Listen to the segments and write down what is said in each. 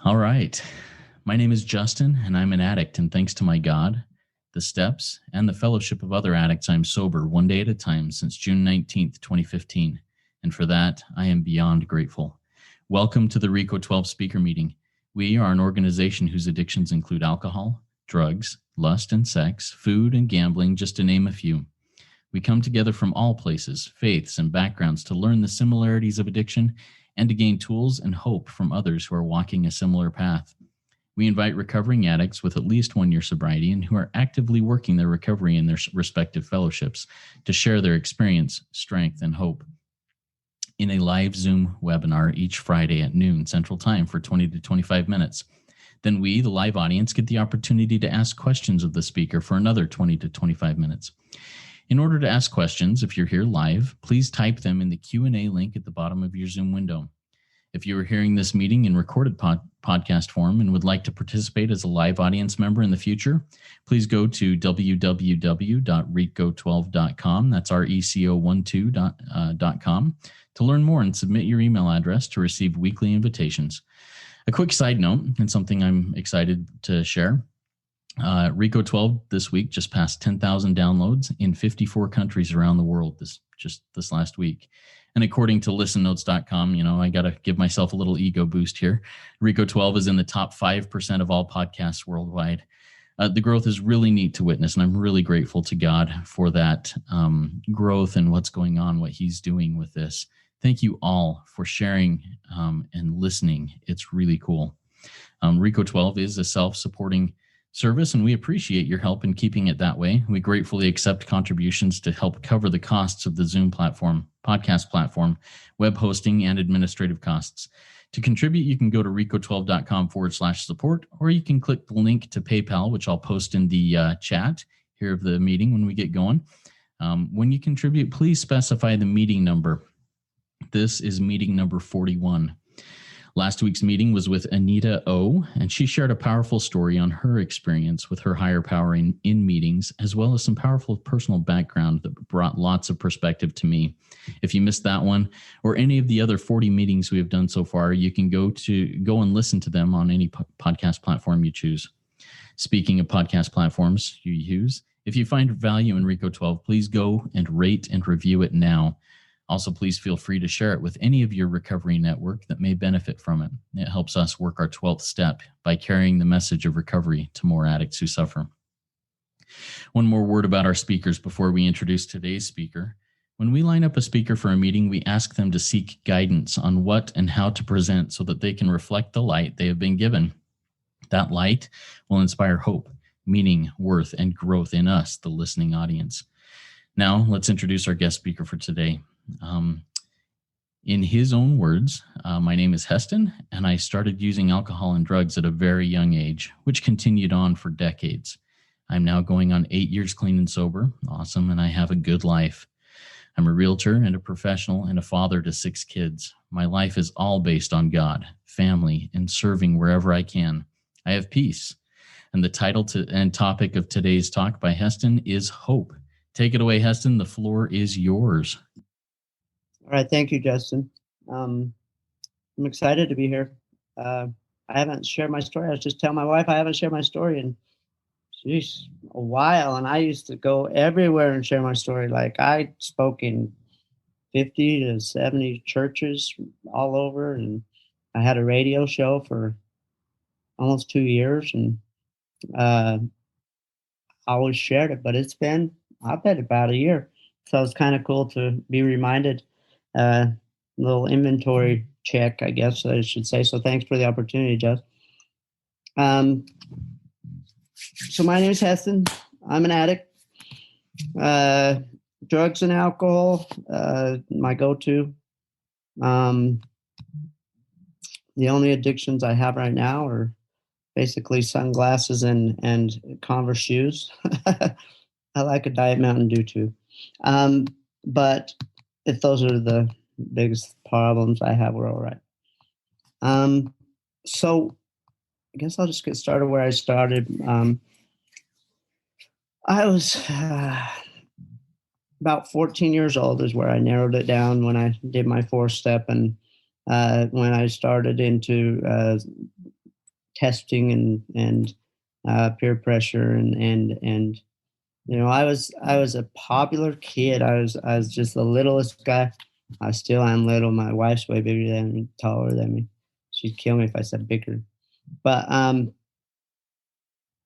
All right. My name is Justin, and I'm an addict, and thanks to my God, the steps, and the fellowship of other addicts, I'm sober one day at a time since June 19th, 2015. And for that, I am beyond grateful. Welcome to the RICO 12 speaker meeting. We are an organization whose addictions include alcohol, drugs, lust and sex, food and gambling, just to name a few. We come together from all places, faiths, and backgrounds to learn the similarities of addiction and to gain tools and hope from others who are walking a similar path. We invite recovering addicts with at least 1 year sobriety and who are actively working their recovery in their respective fellowships to share their experience, strength, and hope in a live Zoom webinar each Friday at noon Central Time for 20 to 25 minutes. Then we, the live audience, get the opportunity to ask questions of the speaker for another 20 to 25 minutes. In order to ask questions, if you're here live, please type them in the Q&A link at the bottom of your Zoom window. If you are hearing this meeting in recorded podcast form and would like to participate as a live audience member in the future, please go to www.reco12.com, that's RECO12.com, to learn more and submit your email address to receive weekly invitations. A quick side note, and something I'm excited to share, RICO 12 this week just passed 10,000 downloads in 54 countries around the world this last week. And according to listennotes.com, I got to give myself a little ego boost here. RICO 12 is in the top 5% of all podcasts worldwide. The growth is really neat to witness, and I'm really grateful to God for that growth and what's going on, what he's doing with this. Thank you all for sharing and listening. It's really cool. RICO 12 is a self-supporting service, and we appreciate your help in keeping it that way. We gratefully accept contributions to help cover the costs of the Zoom platform, podcast platform, web hosting, and administrative costs. To contribute, you can go to reco12.com/support, or you can click the link to PayPal, which I'll post in the chat here of the meeting when we get going. When you contribute, please specify the meeting number. This is meeting number 41. Last week's meeting was with Anita O, and she shared a powerful story on her experience with her higher power in meetings, as well as some powerful personal background that brought lots of perspective to me. If you missed that one or any of the other 40 meetings we have done so far, you can go and listen to them on any podcast platform you choose. Speaking of podcast platforms you use, if you find value in RICO 12, please go and rate and review it now. Also, please feel free to share it with any of your recovery network that may benefit from it. It helps us work our 12th step by carrying the message of recovery to more addicts who suffer. One more word about our speakers before we introduce today's speaker. When we line up a speaker for a meeting, we ask them to seek guidance on what and how to present so that they can reflect the light they have been given. That light will inspire hope, meaning, worth, and growth in us, the listening audience. Now, let's introduce our guest speaker for today. In his own words, my name is Heston, and I started using alcohol and drugs at a very young age, which continued on for decades. I'm now going on 8 years clean and sober. Awesome. And I have a good life. I'm a realtor and a professional and a father to 6 kids. My life is all based on God, family, and serving wherever I can. I have peace. And the title and topic of today's talk by Heston is Hope. Take it away, Heston. The floor is yours. All right. Thank you, Justin. I'm excited to be here. I haven't shared my story. I was just telling my wife I haven't shared my story in a while. And I used to go everywhere and share my story. Like I spoke in 50 to 70 churches all over. And I had a radio show for almost 2 years. And I always shared it. But it's been, I bet, about a year. So it's kind of cool to be reminded. Little inventory check, I guess I should say. So thanks for the opportunity, Jeff. So my name is Heston. I'm an addict. Drugs and alcohol, my go-to. The only addictions I have right now are basically sunglasses and Converse shoes. I like a Diet Mountain Dew too. But if those are the biggest problems I have, we're all right. So I guess I'll just get started where I started. I was about 14 years old is where I narrowed it down when I did my 4th step. And when I started into testing and peer pressure and I was a popular kid. I was just the littlest guy. I still am little. My wife's way bigger than me, taller than me. She'd kill me if I said bigger. But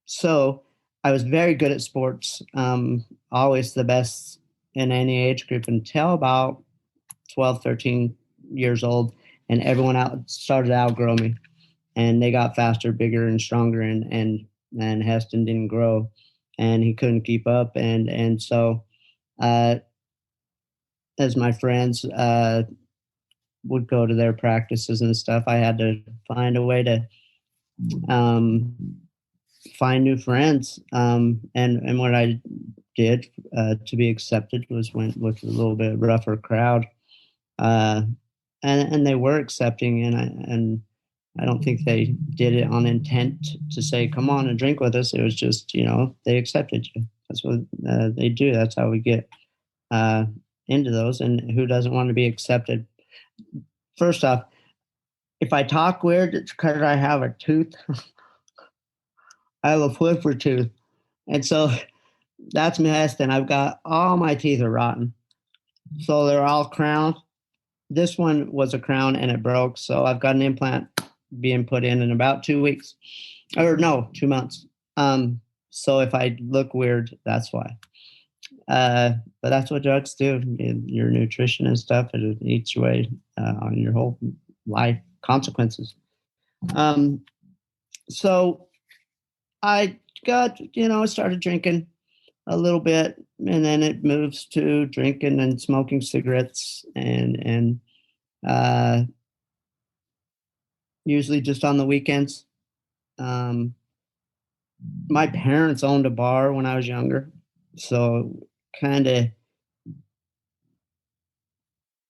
so I was very good at sports. Always the best in any age group until about 12, 13 years old, and everyone out started to outgrow me, and they got faster, bigger, and stronger, and Heston didn't grow, and he couldn't keep up, and so as my friends would go to their practices and stuff, I had to find a way to um, find new friends, and what I did to be accepted was went with a little bit rougher crowd. Uh, and they were accepting, and I don't think they did it on intent to say, "Come on and drink with us." It was just, they accepted you. That's what they do. That's how we get uh, into those. And who doesn't want to be accepted? First off, if I talk weird, it's because I have a tooth. I have a flipper tooth, and so that's my Heston. I've got all my teeth are rotten, so they're all crowned. This one was a crown and it broke, so I've got an implant being put in about 2 weeks, or no, 2 months. So if I look weird, that's why. But that's what drugs do. Your nutrition and stuff, it eats away on your whole life consequences. So I got, started drinking a little bit, and then it moves to drinking and smoking cigarettes and uh, usually just on the weekends. Um, my parents owned a bar when I was younger, so kind of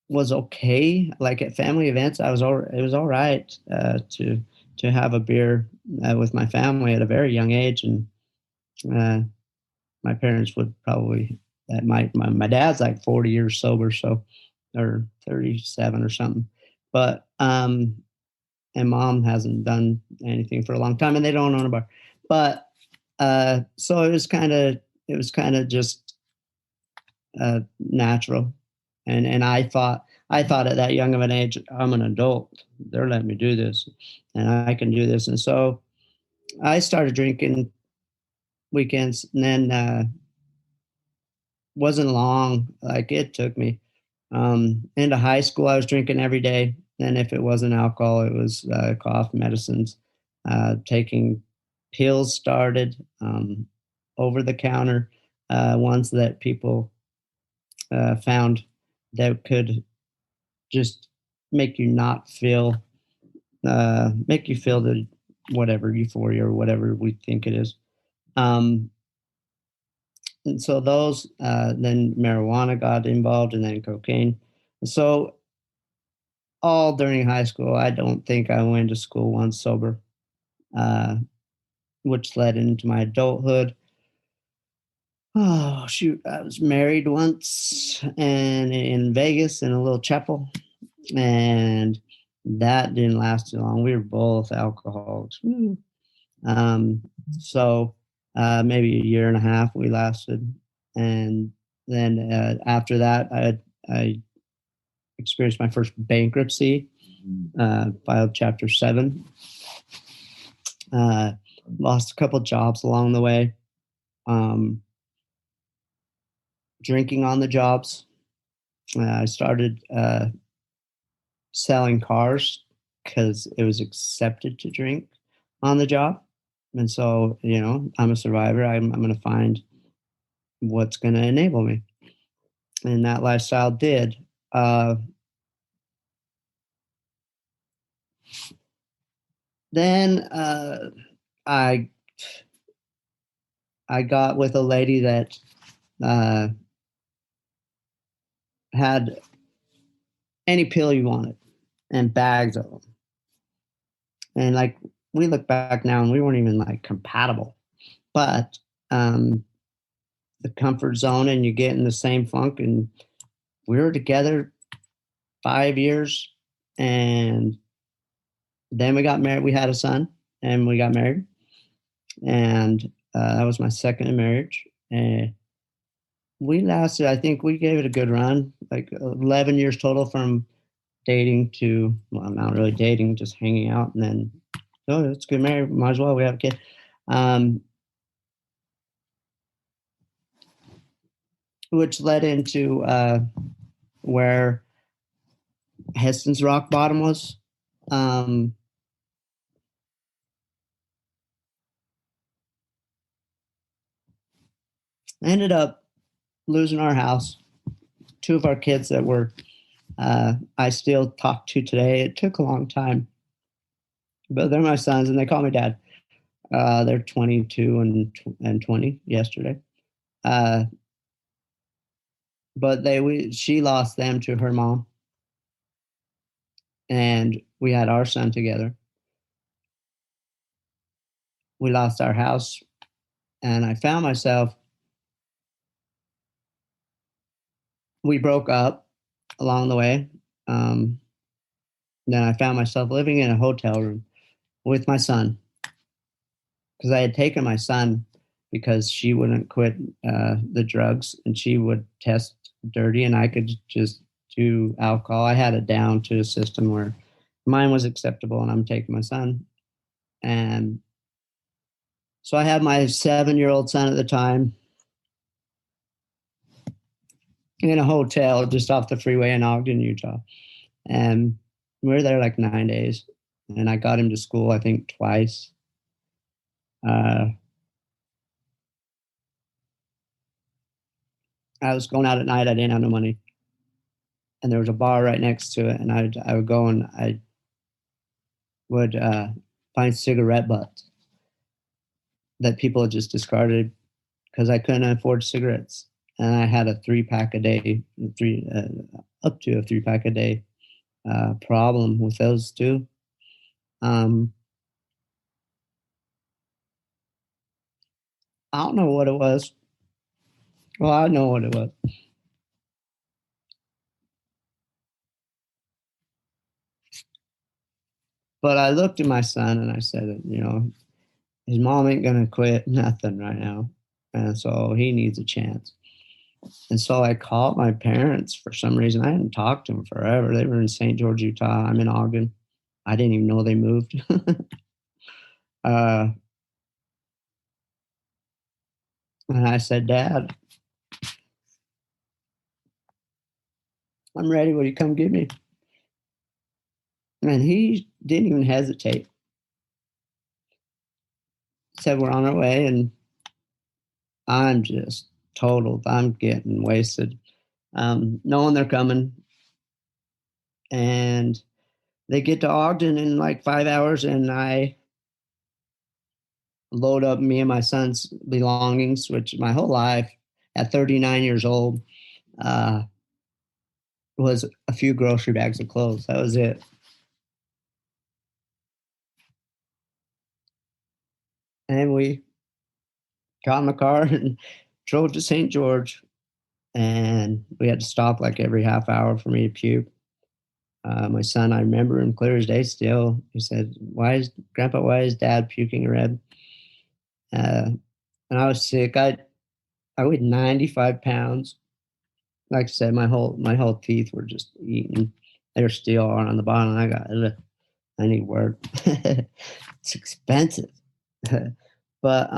was okay. Like at family events, it was all right to have a beer with my family at a very young age, and uh, my parents would probably. My dad's like 40 years sober, so or 37 or something, but and mom hasn't done anything for a long time, and they don't own a bar, but so it was kind of just natural, and I thought at that young of an age, I'm an adult, they're letting me do this, and I can do this, and so I started drinking weekends, and then wasn't long, like it took me into high school. I was drinking every day, and if it wasn't alcohol, it was cough medicines. Taking pills started, over the counter ones that people found that could just make you not feel, make you feel the whatever euphoria or whatever we think it is. Um, and so those, then marijuana got involved, and then cocaine. So all during high school, I don't think I went to school once sober, uh, which led into my adulthood. Oh shoot! I was married once, and in Vegas in a little chapel, and that didn't last too long. We were both alcoholics. Um, so maybe a year and a half we lasted, and then after that, I experienced my first bankruptcy. Filed Chapter 7. Lost a couple jobs along the way. Um, Drinking on the jobs. I started selling cars because it was accepted to drink on the job. And so, I'm a survivor. I'm going to find what's going to enable me. And that lifestyle did. Then I I got with a lady that uh, had any pill you wanted and bags of them. And like we look back now and we weren't even like compatible, but the comfort zone and you get in the same funk. And we were together 5 years, and then we got married. We had a son, and we got married. And that was my second marriage. And we lasted, I think we gave it a good run, like 11 years total from dating to, well, not really dating, just hanging out. And then, oh, let's get married. Might as well. We have a kid. Which led into where Heston's rock bottom was. I ended up losing our house. Two of our kids that were I still talk to today. It took a long time, but they're my sons, and they call me dad. They're 22 and 20 yesterday. But she lost them to her mom, and we had our son together. We lost our house, and I found myself. We broke up along the way. Then I found myself living in a hotel room with my son, because I had taken my son because she wouldn't quit the drugs, and she would test dirty, and I could just do alcohol. I had it down to a system where mine was acceptable, and I'm taking my son. And so I had my 7-year-old son at the time in a hotel just off the freeway in Ogden, Utah. And we were there like 9 days, and I got him to school, I think, twice. I was going out at night. I didn't have no money, and there was a bar right next to it. And I would go and I would find cigarette butts that people had just discarded because I couldn't afford cigarettes. And I had a 3-pack a day, up to a 3-pack a day problem with those two. I don't know what it was. Well, I know what it was. But I looked at my son and I said, his mom ain't going to quit nothing right now. And so he needs a chance. And so I called my parents for some reason. I hadn't talked to them forever. They were in St. George, Utah. I'm in Ogden. I didn't even know they moved. And I said, Dad, I'm ready. Will you come get me? And he didn't even hesitate. He said, we're on our way. And I'm just totaled. I'm getting wasted. Knowing they're coming. And they get to Ogden in like 5 hours, and I load up me and my son's belongings, which my whole life at 39 years old was a few grocery bags of clothes. That was it. And we got in the car and drove to St. George, and we had to stop like every half hour for me to puke. My son, I remember him clear as day still. He said, Grandpa, why is Dad puking red? And I was sick. I weighed 95 pounds. Like I said, my whole teeth were just eaten. They still are on the bottom. I need work. It's expensive. But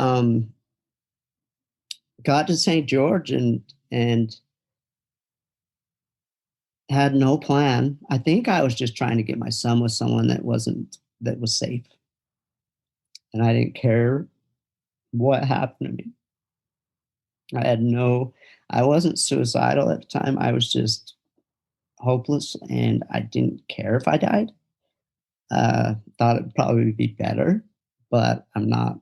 got to St. George and had no plan. I think I was just trying to get my son with someone that was safe. And I didn't care what happened to me. I wasn't suicidal at the time. I was just hopeless, and I didn't care if I died. Thought it'd probably be better, but I'm not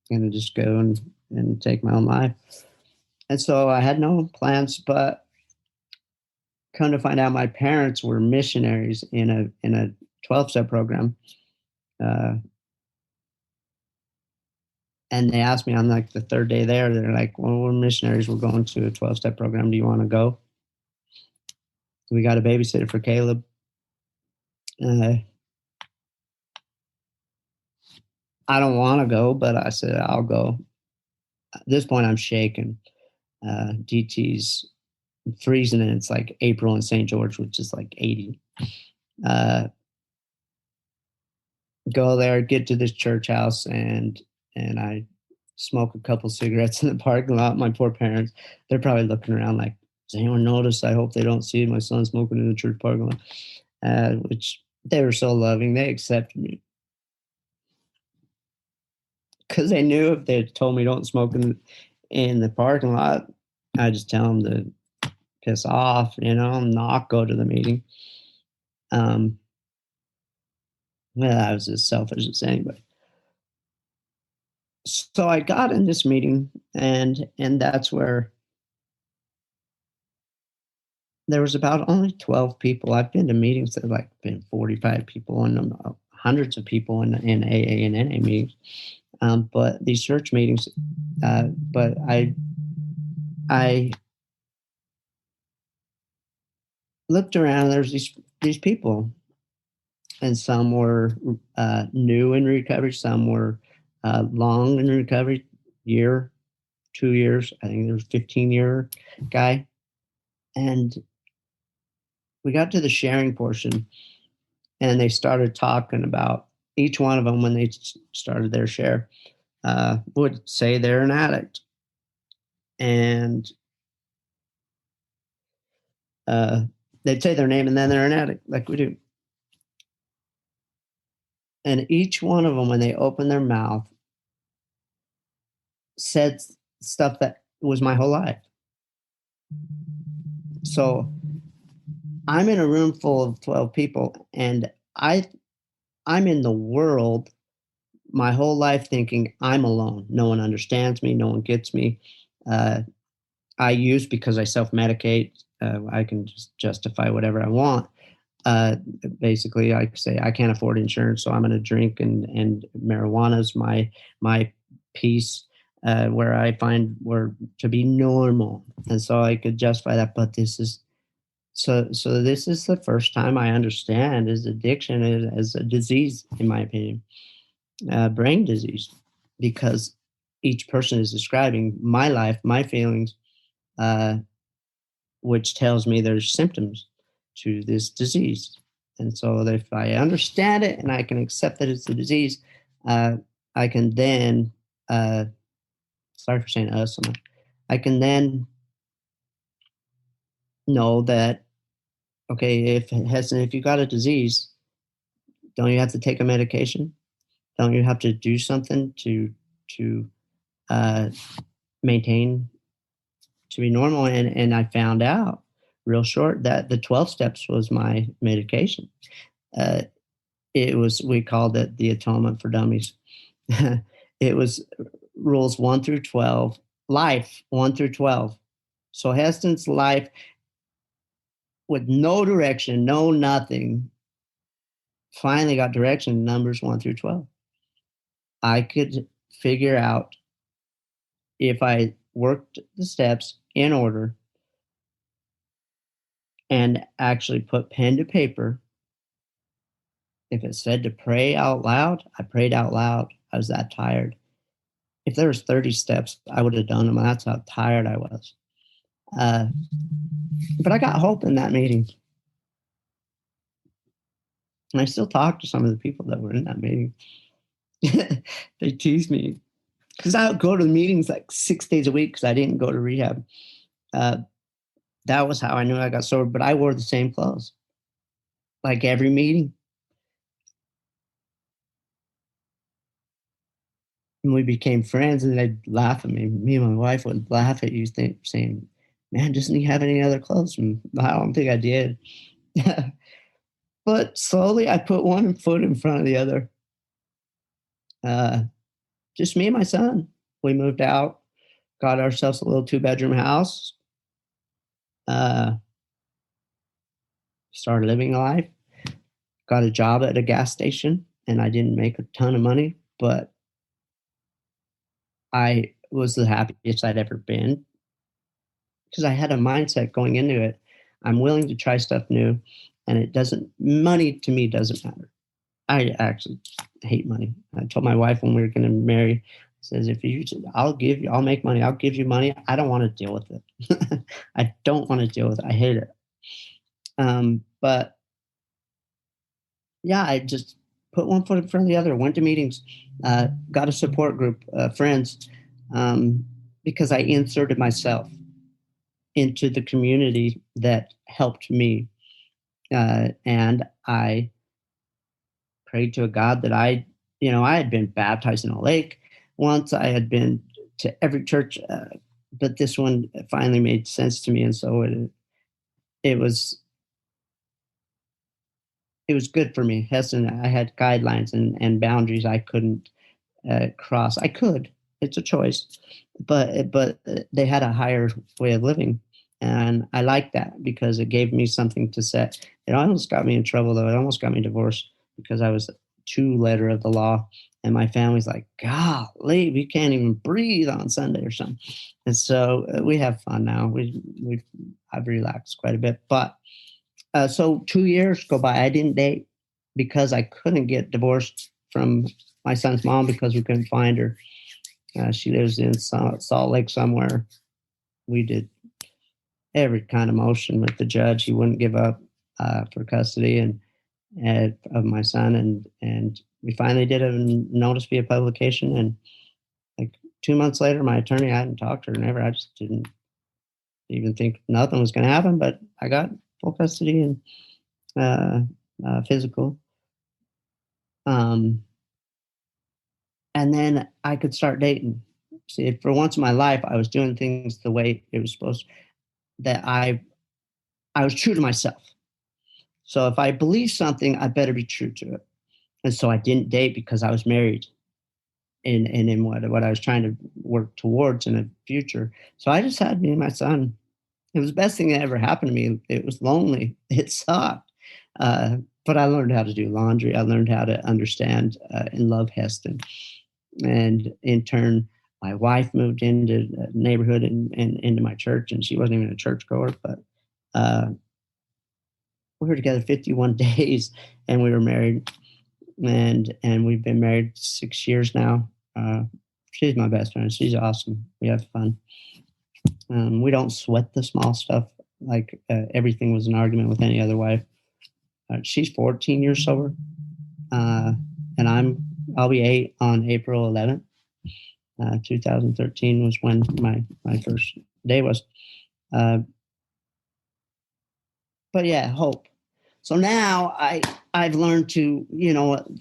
going to just go and take my own life. And so I had no plans, but come to find out my parents were missionaries in a 12-step program. And they asked me on like the third day there, they're like, well, we're missionaries. We're going to a 12-step program. Do you want to go? So we got a babysitter for Caleb. I don't want to go, but I said, I'll go. At this point, I'm shaking. DT's freezing, and it's like April in St. George, which is like 80. Go there, get to this church house, and I smoke a couple cigarettes in the parking lot. My poor parents, they're probably looking around like, does anyone notice? I hope they don't see my son smoking in the church parking lot. Which they were so loving. They accepted me because they knew if they had told me don't smoke in the parking lot, I just tell them to piss off, not go to the meeting. Well, I was as selfish as anybody. So I got in this meeting, and that's where there was about only 12 people. I've been to meetings that have like been 45 people and hundreds of people in AA and NA meetings. But these church meetings, but I looked around. There's these people, and some were new in recovery, some were long in recovery, year, 2 years. I think there was a 15-year guy, and we got to the sharing portion, and they started talking about each one of them when they started their share would say they're an addict, and they'd say their name and then they're an addict, like we do. And each one of them, when they opened their mouth, said stuff that was my whole life. So I'm in a room full of 12 people, and I'm in the world my whole life thinking I'm alone. No one understands me. No one gets me. I use because I self-medicate. I can just justify whatever I want. Basically, I say I can't afford insurance, so I'm going to drink, and marijuana is my piece where I find where to be normal, and so I could justify that. But this is so this is the first time I understand is addiction as a disease, in my opinion, brain disease, because each person is describing my life, my feelings, which tells me there's symptoms to this disease. And so if I understand it and I can accept that it's a disease, I can then, sorry for saying us, I can then know that, okay, if you got a disease, don't you have to take a medication? Don't you have to do something to maintain, to be normal? And I found out real short that the 12 steps was my medication. It was, we called it the atonement for dummies. It was rules 1 through 12, life 1 through 12. So Heston's life, with no direction, no nothing, finally got direction in numbers 1 through 12. I could figure out, if I worked the steps in order and actually put pen to paper. If it said to pray out loud, I prayed out loud. I was that tired. If there was 30 steps, I would have done them. That's how tired I was. But I got hope in that meeting. And I still talk to some of the people that were in that meeting. They tease me because I would go to the meetings like 6 days a week because I didn't go to rehab. That was how I knew I got sober, but I wore the same clothes like every meeting. And we became friends, and they'd laugh at me. Me and my wife would laugh at you, saying, man, doesn't he have any other clothes? And I don't think I did. But slowly I put one foot in front of the other. Just me and my son. We moved out, got ourselves a little 2-bedroom house, started living a life, got a job at a gas station, and I didn't make a ton of money, but I was the happiest I'd ever been because I had a mindset going into it. I'm willing to try stuff new, and money to me doesn't matter. I actually hate money. I told my wife when we were going to marry, says, I'll make money. I'll give you money. I don't want to deal with it. I don't want to deal with it. I hate it. But yeah, I just put one foot in front of the other, went to meetings, got a support group, friends, because I inserted myself into the community that helped me. And I prayed to a God that I had been baptized in a lake once. I had been to every church, but this one finally made sense to me. And so it was good for me. Heston, I had guidelines and boundaries I couldn't cross. I could. It's a choice, but they had a higher way of living, and I liked that because it gave me something to set. It almost got me in trouble though. It almost got me divorced because I was too letter of the law, and my family's like, "Golly, we can't even breathe on Sunday or something." And so we have fun now. I've relaxed quite a bit, but so 2 years go by. I didn't date because I couldn't get divorced from my son's mom because we couldn't find her. She lives in Salt Lake somewhere. We did every kind of motion with the judge. He wouldn't give up for custody and of my son, and we finally did a notice via publication. And like 2 months later, my attorney, I hadn't talked to her never. I just didn't even think nothing was going to happen. But I got full custody and physical. And then I could start dating. See, for once in my life, I was doing things the way it was supposed to, that I was true to myself. So if I believe something, I better be true to it. And so I didn't date because I was married in what I was trying to work towards in the future. So I just had me and my son. It was the best thing that ever happened to me. It was lonely. It sucked. But I learned how to do laundry. I learned how to understand and love Heston. And in turn, my wife moved into the neighborhood and into my church, and she wasn't even a churchgoer, but we were together 51 days and we were married, and we've been married 6 years now. She's my best friend. She's awesome. We have fun. We don't sweat the small stuff like everything was an argument with any other wife. She's 14 years sober, and I'll be 8 on April 11th. 2013 was when my first day was. But yeah, hope. So now I've learned to,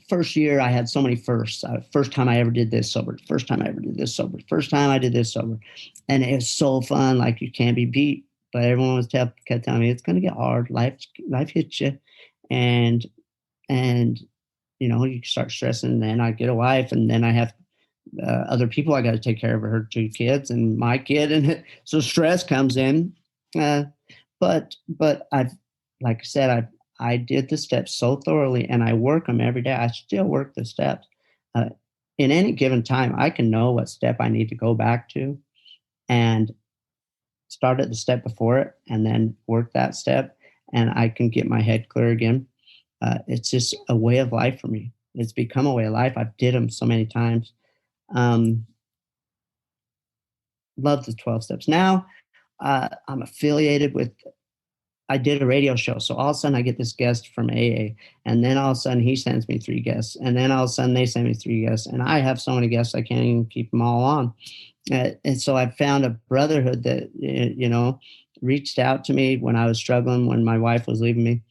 first year I had so many firsts. First time I ever did this sober. First time I ever did this sober. First time I did this sober. And it was so fun. Like you can't be beat. But everyone kept telling me it's going to get hard. Life hits you. And you start stressing. And then I get a wife, and then I have other people I got to take care of, her 2 kids and my kid. And so stress comes in. But like I said, I did the steps so thoroughly, and I work them every day. I still work the steps. In any given time, I can know what step I need to go back to and start at the step before it and then work that step, and I can get my head clear again. It's just a way of life for me. It's become a way of life. I've did them so many times. Love the 12 steps. Now I'm affiliated with, I did a radio show. So all of a sudden I get this guest from AA, and then all of a sudden he sends me 3 guests, and then all of a sudden they send me 3 guests, and I have so many guests I can't even keep them all on. And so I found a brotherhood that, reached out to me when I was struggling, when my wife was leaving me.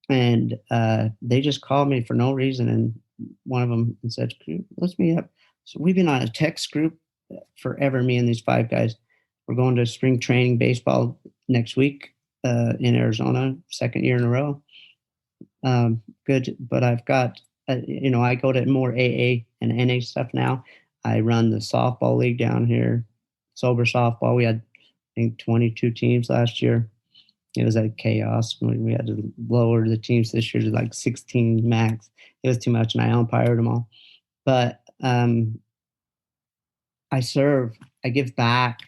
And they just called me for no reason. And one of them said, let's meet up. So we've been on a text group forever, me and these 5 guys. We're going to spring training baseball next week in Arizona, 2nd year in a row. Good. But I've got, I go to more AA and NA stuff now. I run the softball league down here, sober softball. We had, I think, 22 teams last year. It was like chaos. We had to lower the teams this year to like 16 max. It was too much, and I umpired them all. But I serve. I give back.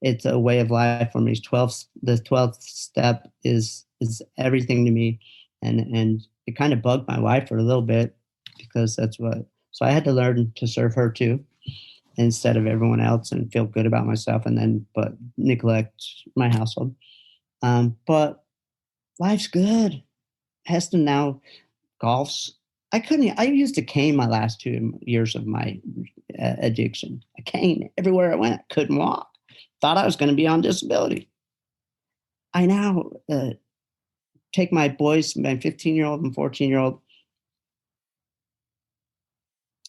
It's a way of life for me. The 12th step is everything to me, and it kind of bugged my wife for a little bit because so I had to learn to serve her too instead of everyone else and feel good about myself but neglect my household. But life's good. Heston now golfs. I used a cane my last 2 years of my addiction. A cane everywhere I went. Couldn't walk. Thought I was going to be on disability. I now take my boys, my 15-year-old and 14-year-old,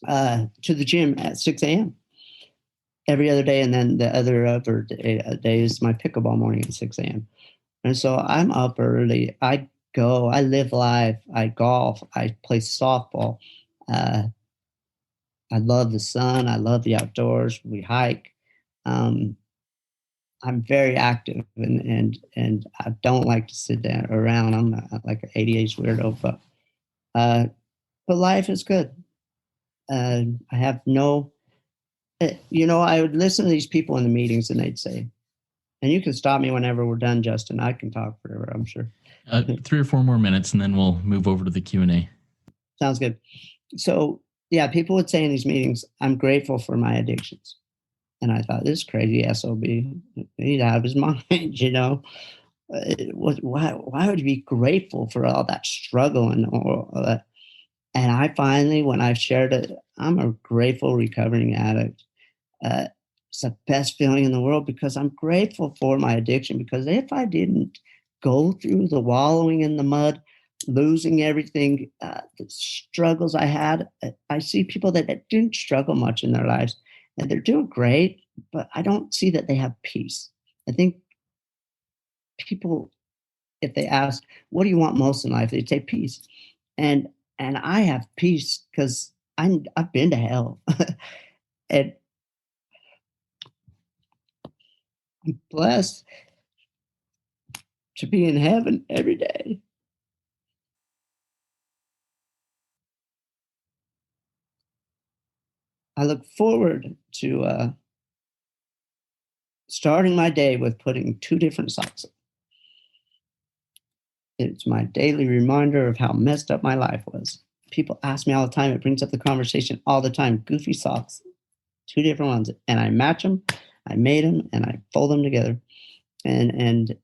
to the gym at 6 a.m. every other day. And then the other day is my pickleball morning at 6 a.m. And so I'm up early. I live life. I golf. I play softball. I love the sun. I love the outdoors. We hike. I'm very active and I don't like to sit down around. I'm like an ADHD weirdo, but life is good. I have no, I would listen to these people in the meetings and they'd say, and you can stop me whenever we're done, Justin. I can talk forever, I'm sure. 3 or 4 more minutes and then we'll move over to the Q&A. Sounds good. So yeah, people would say in these meetings, I'm grateful for my addictions. And I thought, this crazy SOB, he's out of his mind, Why would he be grateful for all that struggle and all that? And I finally, when I've shared it, I'm a grateful recovering addict. It's the best feeling in the world because I'm grateful for my addiction. Because if I didn't go through the wallowing in the mud, losing everything, the struggles I had, I see people that didn't struggle much in their lives and they're doing great, but I don't see that they have peace. I think people, if they ask, what do you want most in life? They'd say peace. And I have peace because I've been to hell. And I'm blessed to be in heaven every day. I look forward to starting my day with putting 2 different socks on. It's my daily reminder of how messed up my life was. People ask me all the time. It brings up the conversation all the time. Goofy socks, 2 different ones. And I match them. I made them and I fold them together. And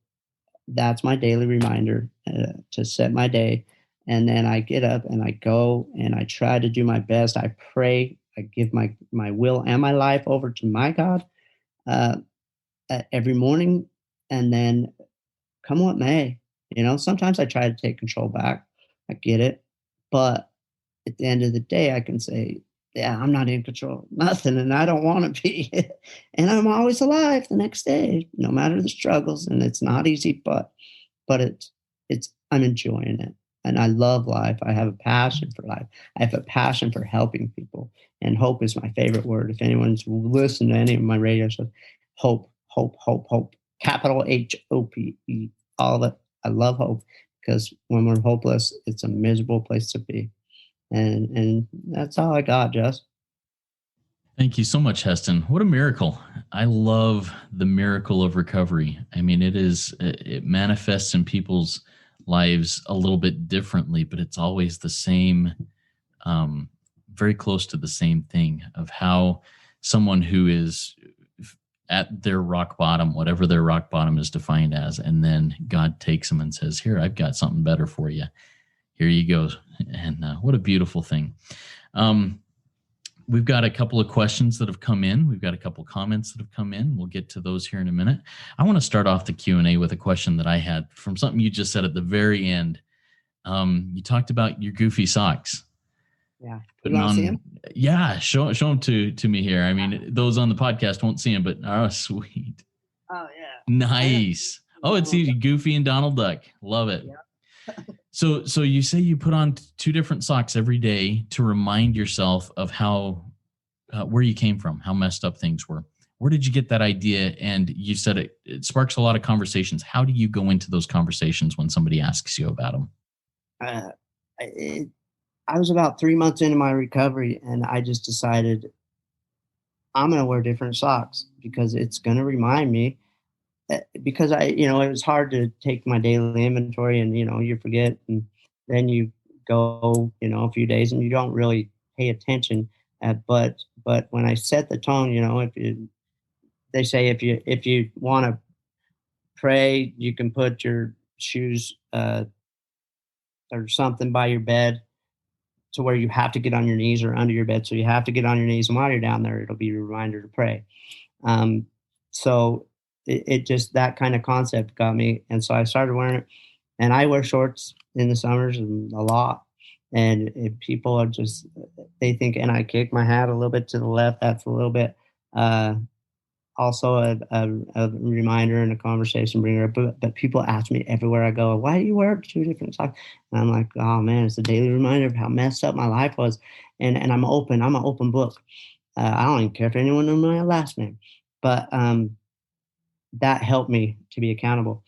that's my daily reminder to set my day. And then I get up and I go and I try to do my best. I pray. I give my will and my life over to my God every morning. And then come what may, sometimes I try to take control back. I get it. But at the end of the day, I can say, yeah, I'm not in control of nothing and I don't want to be. And I'm always alive the next day, no matter the struggles. And it's not easy, but I'm enjoying it. And I love life. I have a passion for life. I have a passion for helping people. And hope is my favorite word. If anyone's listened to any of my radio shows, hope, hope, hope, hope. Capital HOPE. All of it. I love hope because when we're hopeless, it's a miserable place to be. And that's all I got, Jess. Thank you so much, Heston. What a miracle. I love the miracle of recovery. I mean, it manifests in people's lives a little bit differently, but it's always the same, very close to the same thing of how someone who is at their rock bottom, whatever their rock bottom is defined as, and then God takes them and says, here, I've got something better for you. Here you go. And what a beautiful thing. We've got a couple of questions that have come in. We've got a couple of comments that have come in. We'll get to those here in a minute. I want to start off the Q&A with a question that I had from something you just said at the very end. You talked about your goofy socks. Yeah. You want to see them? Yeah, show them to me here. I mean, those on the podcast won't see them, but oh, sweet. Oh, yeah. Nice. Oh, it's easy. Goofy and Donald Duck. Love it. Yeah. So you say you put on 2 different socks every day to remind yourself of how where you came from, how messed up things were. Where did you get that idea? And you said it sparks a lot of conversations. How do you go into those conversations when somebody asks you about them? I was about 3 months into my recovery, and I just decided I'm going to wear different socks because it's going to remind me. Because it was hard to take my daily inventory, and you forget, and then you go, a few days and you don't really pay attention. But when I set the tone, they say if you want to pray, you can put your shoes or something by your bed to where you have to get on your knees or under your bed. So you have to get on your knees, and while you're down there, it'll be a reminder to pray. Um, so it just that kind of concept got me, and so I started wearing it. And I wear shorts in the summers and a lot. And if people are just they think, and I kick my hat a little bit to the left. That's a little bit. Also a reminder and a conversation bringer. But people ask me everywhere I go, why do you wear two different socks? And I'm like, oh man, it's a daily reminder of how messed up my life was. And I'm open. I'm an open book. I don't even care if anyone knows my last name. But that helped me to be accountable.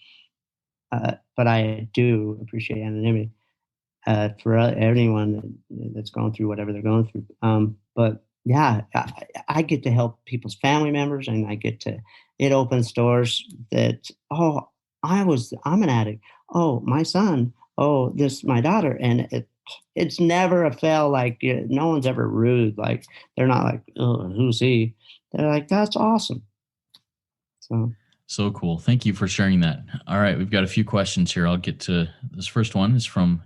But I do appreciate anonymity for anyone that's going through whatever they're going through. But yeah, I get to help people's family members, and it opens doors that, oh, I'm an addict. Oh, my son. Oh, this, my daughter. And it's never a fail. Like, no one's ever rude. Like, they're not like, oh, who's he? They're like, that's awesome. So cool. Thank you for sharing that. All right, we've got a few questions here. I'll get to this. First one is from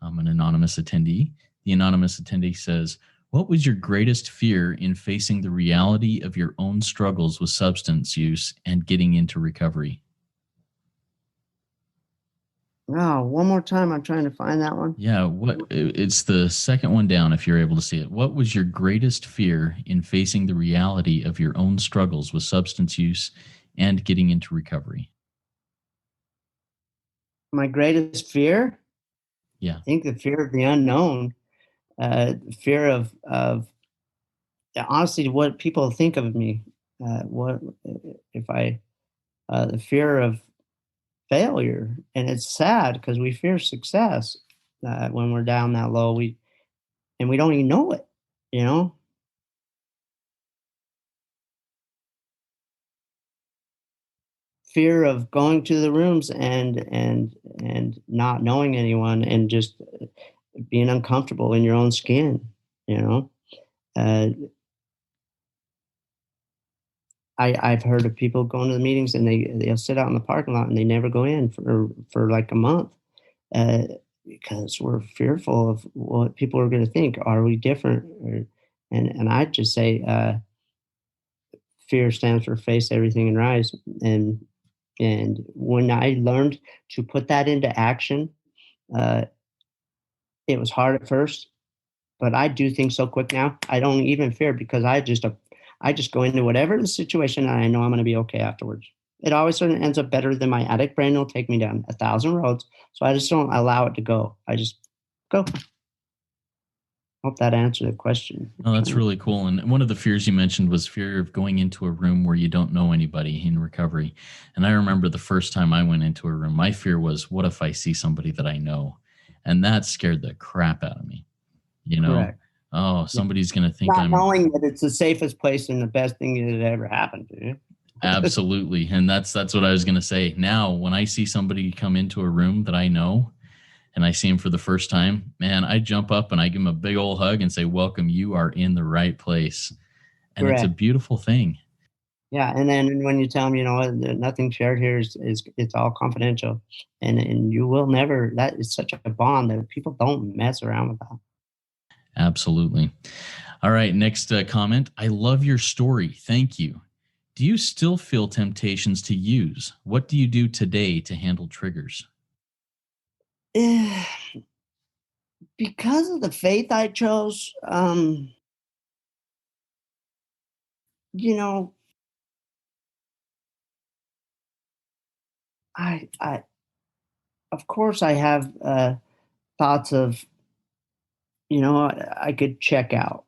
an anonymous attendee. The anonymous attendee says, what was your greatest fear in facing the reality of your own struggles with substance use and getting into recovery? Oh, one more time. I'm trying to find that one. Yeah, it's the second one down if you're able to see it. What was your greatest fear in facing the reality of your own struggles with substance use and getting into recovery? My greatest fear? Yeah. I think the fear of the unknown, fear of honestly what people think of me. What if I the fear of failure, and it's sad because we fear success when we're down that low. We don't even know it. You know, fear of going to the rooms and not knowing anyone and just being uncomfortable in your own skin. You know. Uh, I've heard of people going to the meetings and they'll sit out in the parking lot and they never go in for like a month uh, because we're fearful of what people are going to think. Are we different? And I just say fear stands for face everything and rise. And when I learned to put that into action, uh, it was hard at first, but I do things so quick now. I don't even fear because I just go into whatever the situation and I know I'm going to be okay afterwards. It always sort of ends up better than my addict brain will take me down 1,000 roads. So I just don't allow it to go. I just go. Hope that answered the question. Oh, that's really cool. And one of the fears you mentioned was fear of going into a room where you don't know anybody in recovery. And I remember the first time I went into a room, my fear was, what if I see somebody that I know? And that scared the crap out of me. Correct. Oh, somebody's going to think Not I'm knowing that it's the safest place and the best thing that had ever happened to you. absolutely. And that's what I was going to say. Now, when I see somebody come into a room that I know and I see him for the first time, man, I jump up and I give him a big old hug and say, welcome, you are in the right place. And Correct. it's a beautiful thing. Yeah, and then when you tell them, nothing shared here is it's all confidential, and you will never. That is such a bond that people don't mess around with that. Absolutely. All right, next comment. I love your story. Thank you. Do you still feel temptations to use? What do you do today to handle triggers? Because of the faith I chose, you know, I of course I have thoughts of, I could check out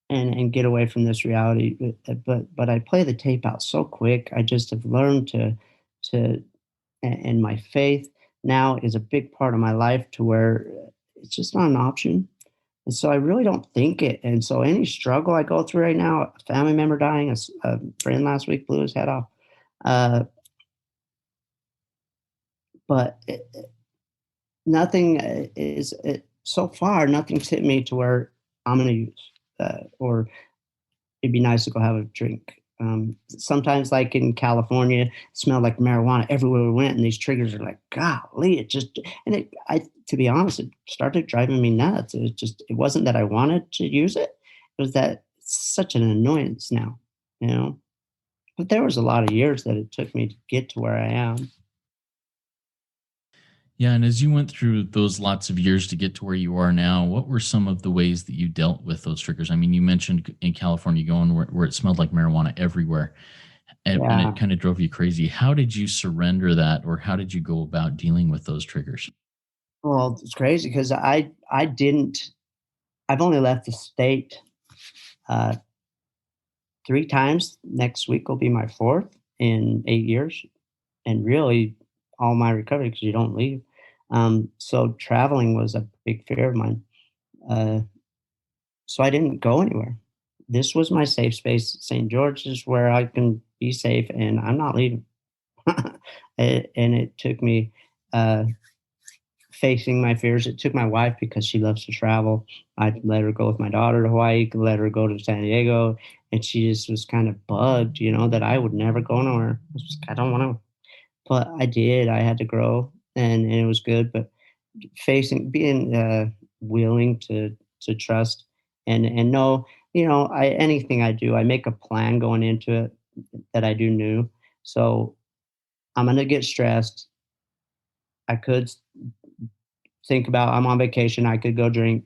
and get away from this reality, but I play the tape out so quick. I just have learned to and my faith now is a big part of my life to where it's just not an option. And so I really don't think it. And so any struggle I go through right now, a family member dying, a friend last week blew his head off. Uh, but nothing is. so far, nothing's hit me to where I'm going to use, or it'd be nice to go have a drink. Sometimes, like in California, it smelled like marijuana everywhere we went, and these triggers are like, golly, it just, and to be honest, it started driving me nuts. It wasn't that I wanted to use it; it was that it's such an annoyance now, you know. But there was a lot of years that it took me to get to where I am. Yeah, and as you went through those lots of years to get to where you are now, what were some of the ways that you dealt with those triggers? I mean, you mentioned in California going where it smelled like marijuana everywhere, and Yeah. it kind of drove you crazy. How did you surrender that, or how did you go about dealing with those triggers? Well, it's crazy because I didn't. I've only left the state uh, 3 times. Next week will be my fourth in 8 years, and really all my recovery because you don't leave. So traveling was a big fear of mine. Uh, so I didn't go anywhere. This was my safe space. St. George is where I can be safe, and I'm not leaving. And it took me uh, facing my fears. It took my wife because she loves to travel. I let her go with my daughter to Hawaii, let her go to San Diego, and she just was kind of bugged, that I would never go nowhere. I was like, I don't want to, but I did. I had to grow, and it was good. But being willing to trust and know, I anything I do, I make a plan going into it that I do new. So I'm gonna get stressed. I could think about I'm on vacation. I could go drink.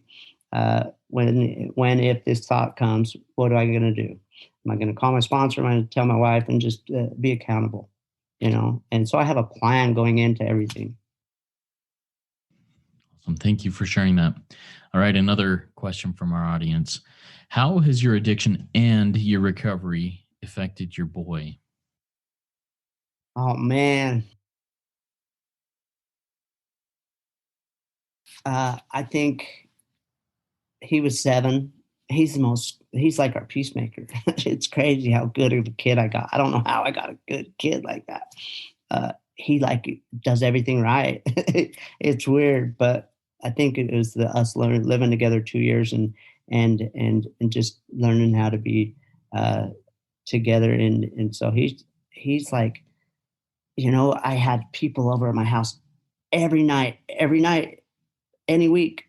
When if this thought comes, what am I going to do? Am I going to call my sponsor? Am I going to tell my wife and just be accountable? And so I have a plan going into everything. Awesome. Thank you for sharing that. All right, another question from our audience. How has your addiction and your recovery affected your boy? Oh man, I think he was 7. He's like our peacemaker. It's crazy how good of a kid I got. I don't know how I got a good kid like that. He like does everything right. It's weird, but I think it was us living together 2 years and just learning how to be uh, together. And so he's like, I had people over at my house every night, any week,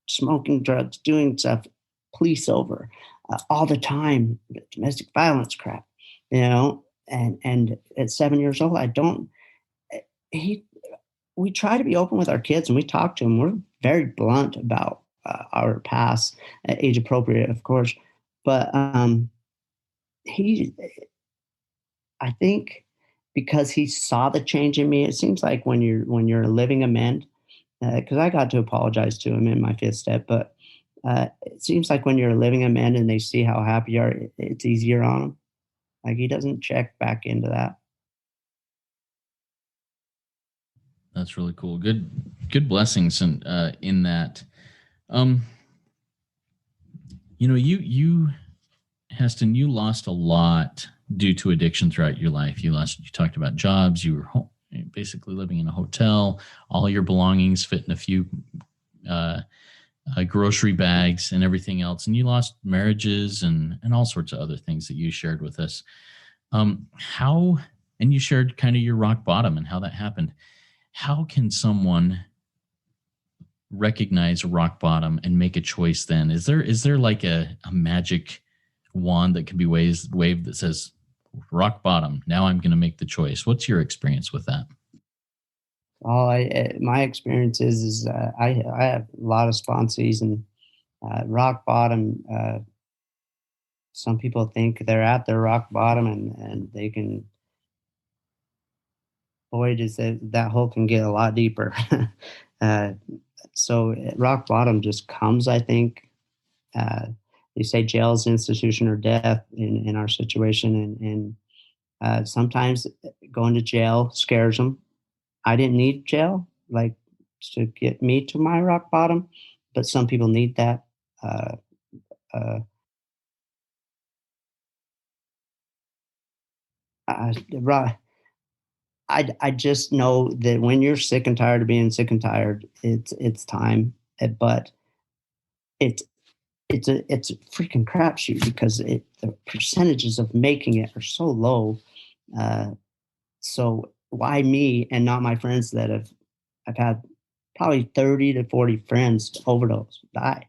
smoking drugs, doing stuff, police over all the time, domestic violence crap, And at 7 years old, I don't. He we try to be open with our kids and we talk to them. We're very blunt about our past, age appropriate, of course. But he, I think, because he saw the change in me, it seems like when you're a living amend, because I got to apologize to him in my fifth step, but it seems like when you're a living amend and they see how happy you are, it's easier on him. Like he doesn't check back into that. That's really cool. Good blessings in that. Um, you Heston, you lost a lot due to addiction throughout your life. You talked about jobs. You were basically living in a hotel. All your belongings fit in a few uh, grocery bags and everything else. And you lost marriages and all sorts of other things that you shared with us. How, and you shared kind of your rock bottom and how that happened. How can someone recognize rock bottom and make a choice then? Is there like a magic wand that can be waved that says rock bottom, now I'm going to make the choice? What's your experience with that? My experience is I have a lot of sponsees and rock bottom. Some people think they're at their rock bottom and they can. Boy, does that hole can get a lot deeper. uh, so rock bottom just comes, I think. Uh, they say jail is institution or death in our situation, and sometimes going to jail scares them. I didn't need jail, like to get me to my rock bottom, but some people need that. Uh, uh, I, I just know that when you're sick and tired of being sick and tired, it's time. but it's it's a freaking crapshoot because the percentages of making it are so low. Uh, so why me and not my friends that I've had probably 30 to 40 friends overdose, die,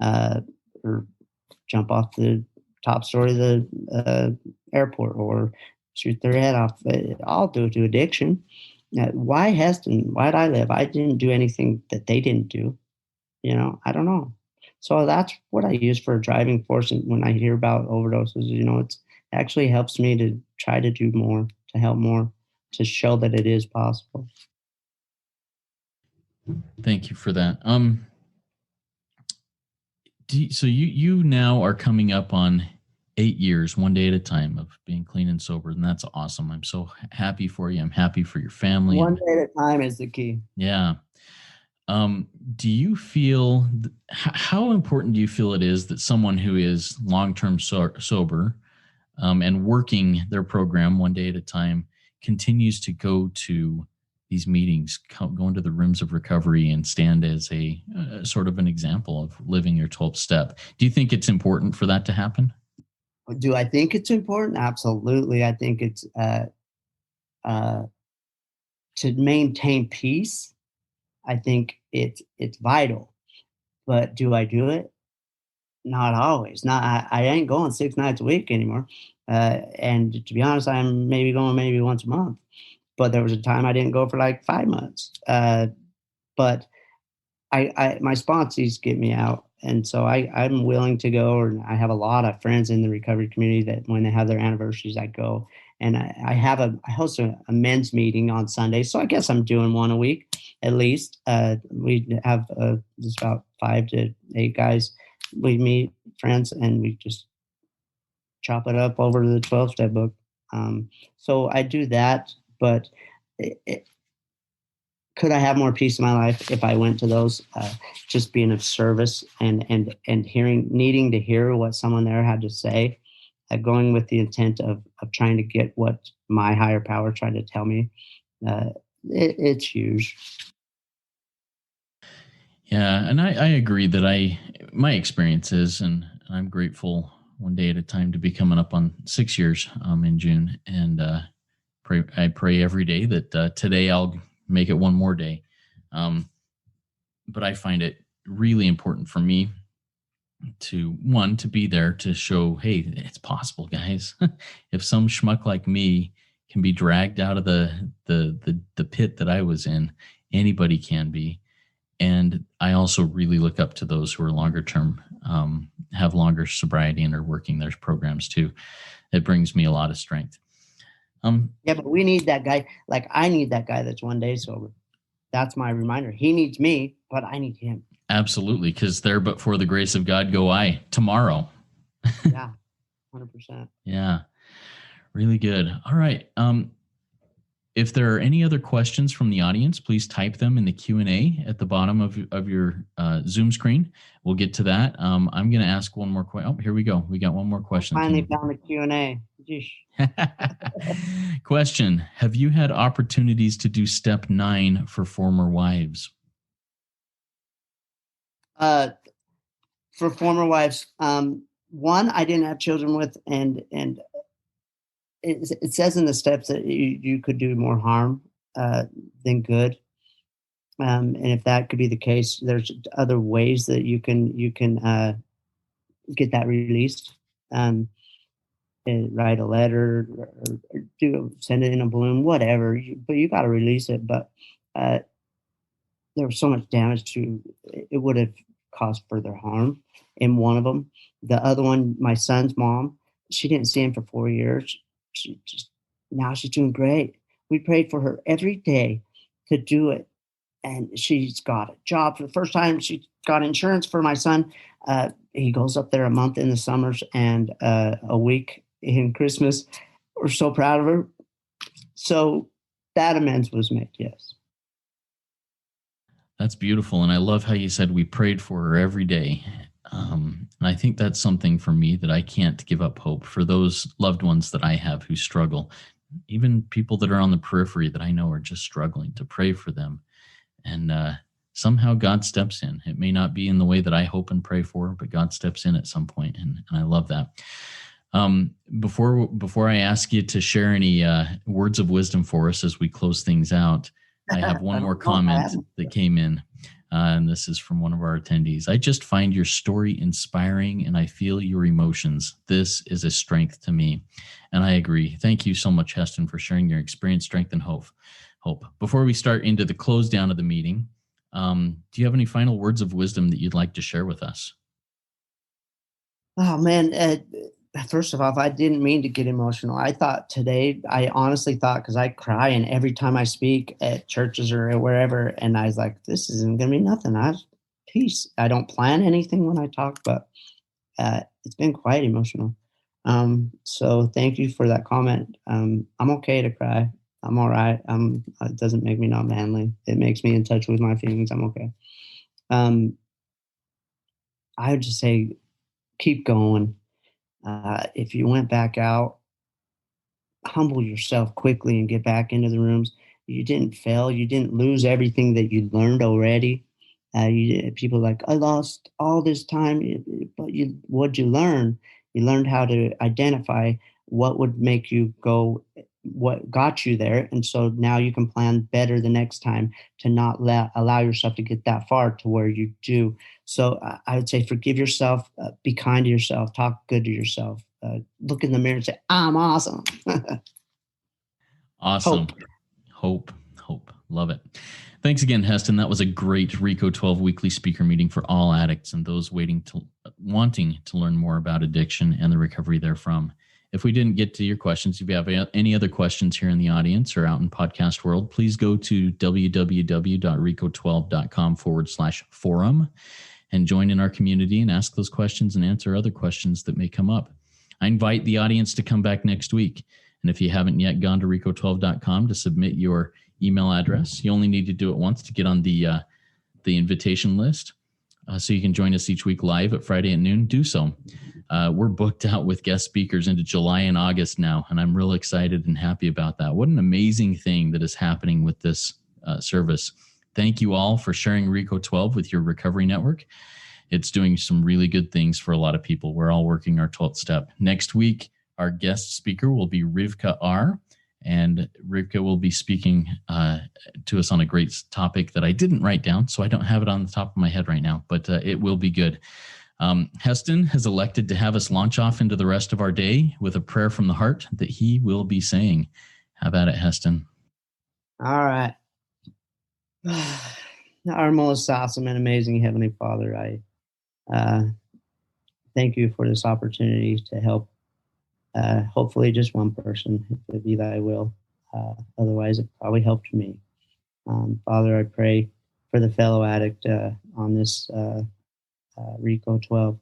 or jump off the top story of the airport or shoot their head off, all due to addiction. Why Heston? Why'd I live? I didn't do anything that they didn't do. I don't know. So that's what I use for a driving force. And when I hear about overdoses, it actually helps me to try to do more, to help more, to show that it is possible. Thank you for that. So you now are coming up on 8 years, one day at a time, of being clean and sober, and that's awesome. I'm so happy for you. I'm happy for your family. One day at a time is the key. Yeah. Do you feel how important do you feel it is that someone who is long-term sober and working their program one day at a time continues to go to these meetings, go into the rooms of recovery and stand as a sort of an example of living your 12th step? Do you think it's important for that to happen? Do I think it's important? Absolutely. I think it's to maintain peace. I think it's vital. But do I do it? Not always. Not I ain't going 6 nights a week anymore. And to be honest, I'm maybe going maybe once a month. But there was a time I didn't go for like 5 months. But my sponsees get me out. And so I'm willing to go, and I have a lot of friends in the recovery community that when they have their anniversaries, I go. And I host a men's meeting on Sunday. So I guess I'm doing one a week at least. We have just about 5 to 8 guys. We meet friends and we just chop it up over the 12-step book. So I do that, but could I have more peace in my life if I went to those, just being of service and needing to hear what someone there had to say, going with the intent of trying to get what my higher power tried to tell me. It's huge. Yeah, and I agree that my experience is, and I'm grateful one day at a time to be coming up on 6 years in June, and I pray every day that today I'll make it one more day. But I find it really important for me to be there to show, hey, it's possible, guys. If some schmuck like me can be dragged out of the pit that I was in, anybody can be. And I also really look up to those who are longer term, have longer sobriety and are working their programs too. It brings me a lot of strength. Yeah, but we need that guy. Like I need that guy that's one day sober. That's my reminder. He needs me, but I need him. Absolutely, because there, but for the grace of God, go I tomorrow. Yeah, 100%. Yeah, really good. All right. If there are any other questions from the audience, please type them in the Q&A at the bottom of your Zoom screen. We'll get to that. I'm going to ask one more question. Oh, here we go. We got one more question. I finally found the Q&A. Question: have you had opportunities to do step 9 for former wives? For former wives, one I didn't have children with, and it says in the steps that you could do more harm than good. And if that could be the case, there's other ways that you can get that released. Write a letter, or send it in a balloon, whatever. But you got to release it. But there was so much damage to it would have caused further harm in one of them. The other one, my son's mom, she didn't see him for 4 years. Now she's doing great. We prayed for her every day to do it. And she's got a job for the first time. She got insurance for my son. He goes up there a month in the summers and a week in Christmas. We're so proud of her. So that amends was made, yes. That's beautiful. And I love how you said we prayed for her every day. And I think that's something for me that I can't give up hope for those loved ones that I have who struggle, even people that are on the periphery that I know are just struggling, to pray for them and somehow God steps in. It may not be in the way that I hope and pray for, but God steps in at some point, and I love that. Before I ask you to share any words of wisdom for us as we close things out, I have one more comment that came in, and this is from one of our attendees. I just find your story inspiring, and I feel your emotions. This is a strength to me, and I agree. Thank you so much, Heston, for sharing your experience, strength, and hope. Before we start into the close down of the meeting, do you have any final words of wisdom that you'd like to share with us? Oh man, first of all, I didn't mean to get emotional. I honestly thought, because I cry and every time I speak at churches or wherever, and I was like, this isn't going to be nothing. Peace. I don't plan anything when I talk, but it's been quite emotional. So thank you for that comment. I'm okay to cry. I'm all right. It doesn't make me not manly. It makes me in touch with my feelings. I'm okay. I would just say, keep going. If you went back out, humble yourself quickly and get back into the rooms. You didn't fail. You didn't lose everything that you learned already. People like, I lost all this time, but what'd you learn? You learned how to identify what would make you go, what got you there. And so now you can plan better the next time to not allow yourself to get that far to where you do. So I would say forgive yourself, be kind to yourself, talk good to yourself, look in the mirror and say, I'm awesome. Awesome. Hope. Love it. Thanks again, Heston. That was a great RICO 12 weekly speaker meeting for all addicts and those wanting to learn more about addiction and the recovery therefrom. If we didn't get to your questions, if you have any other questions here in the audience or out in podcast world, please go to www.rico12.com/forum and join in our community and ask those questions and answer other questions that may come up. I invite the audience to come back next week. And if you haven't yet gone to rico12.com to submit your email address, you only need to do it once to get on the invitation list. So you can join us each week live at Friday at noon. Do so. We're booked out with guest speakers into July and August now, and I'm real excited and happy about that. What an amazing thing that is happening with this service. Thank you all for sharing RICO 12 with your recovery network. It's doing some really good things for a lot of people. We're all working our 12th step. Next week, our guest speaker will be Rivka R., and Rivka will be speaking to us on a great topic that I didn't write down, so I don't have it on the top of my head right now, but it will be good. Heston has elected to have us launch off into the rest of our day with a prayer from the heart that he will be saying. How about it, Heston? All right. Our most awesome and amazing Heavenly Father, I thank you for this opportunity to help hopefully just one person, if it be thy will. Otherwise, it probably helped me. Father, I pray for the fellow addict on this RICO 12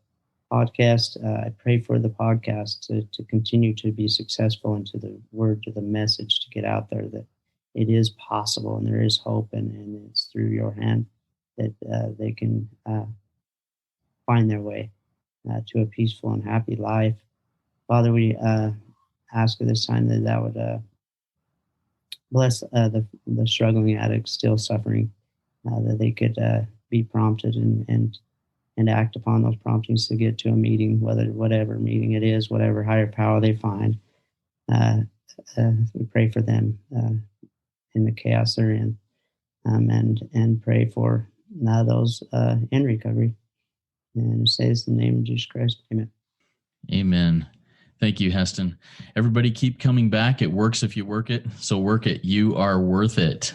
podcast. I pray for the podcast to continue to be successful and to the word, to the message to get out there that it is possible and there is hope, and it's through your hand that they can find their way to a peaceful and happy life. Father, we ask at this time that would bless the struggling addicts still suffering, that they could be prompted and act upon those promptings to get to a meeting, whatever meeting it is, whatever higher power they find. We pray for them in the chaos they're in, and pray for those in recovery. And say this in the name of Jesus Christ. Amen. Amen. Thank you, Heston. Everybody keep coming back. It works if you work it. So work it. You are worth it.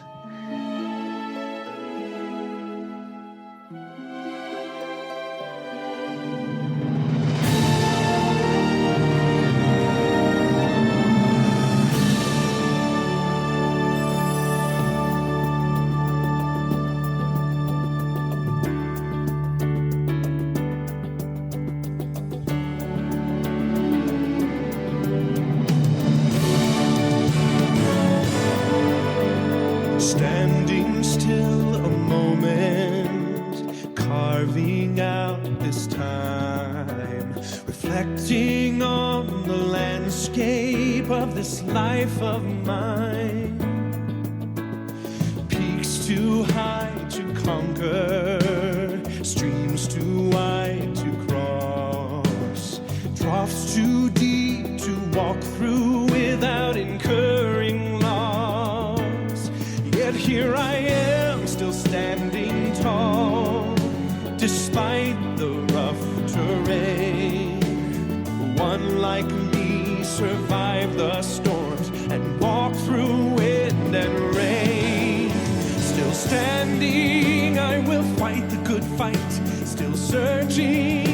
Standing still a moment, carving out this time, reflecting on the landscape of this life of mine. Peaks too high to conquer, streams too wide to cross, troughs too deep to walk through without incurring loss. Yet here I am, still standing tall, despite the rough terrain. One like me survived the storms and walked through wind and rain. Still standing, I will fight the good fight, still searching